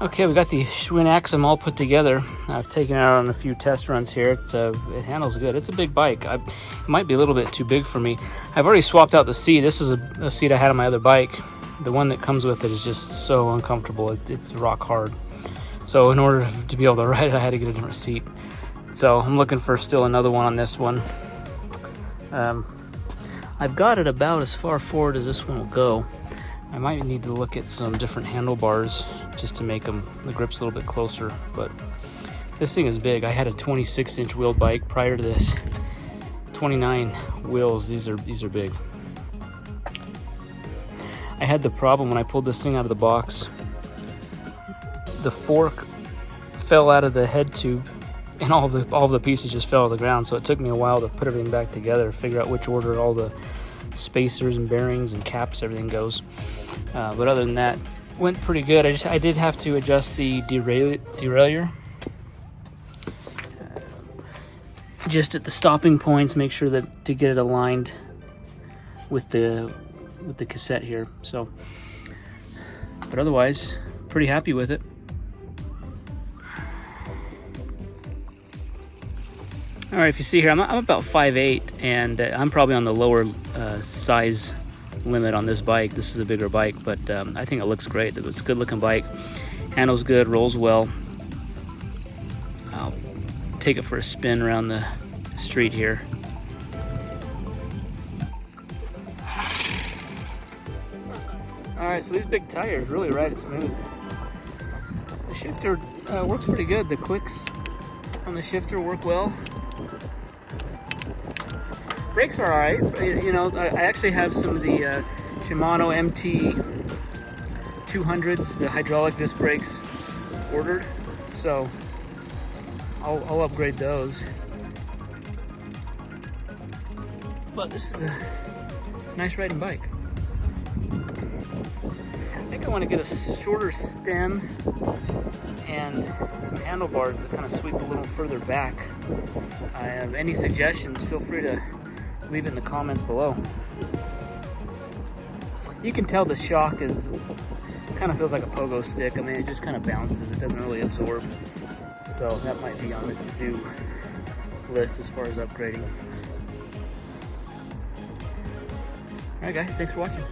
Okay, we got the Schwinn Axum all put together. I've taken it out on a few test runs here. It handles good. It's a big bike. It might be a little bit too big for me. I've already swapped out the seat. This is a seat I had on my other bike. The one that comes with it is just so uncomfortable. It's rock hard. So in order to be able to ride it, I had to get a different seat. So I'm looking for still another one on this one. I've got it about as far forward as this one will go. I might need to look at some different handlebars just to make the grips a little bit closer, but this thing is big. I had a 26-inch wheel bike prior to this. 29 wheels, these are big. I had the problem when I pulled this thing out of the box. The fork fell out of the head tube and all of the pieces just fell to the ground, so it took me a while to put everything back together, figure out which order all the spacers and bearings and caps, everything goes. But other than that, went pretty good. I did have to adjust the derailleur. Just at the stopping points, make sure that to get it aligned with the cassette here. So, but otherwise, pretty happy with it. All right, if you see here, I'm about 5'8", and I'm probably on the lower size limit on this bike. This is a bigger bike, but I think it looks great. It's a good looking bike, handles good, rolls well. I'll take it for a spin around the street here. All right, so these big tires really ride it smooth. The shifter works pretty good. The clicks on the shifter work well. Brakes are all right. You know, I actually have some of the Shimano MT 200s, the hydraulic disc brakes, ordered, so I'll upgrade those. But this is a nice riding bike. I think I want to get a shorter stem and some handlebars that kind of sweep a little further back. I have any suggestions, feel free to leave it in the comments below. You can tell the shock is kind of feels like a pogo stick. I mean, it just kind of bounces. It doesn't really absorb. So that might be on the to-do list as far as upgrading. All right, guys, thanks for watching.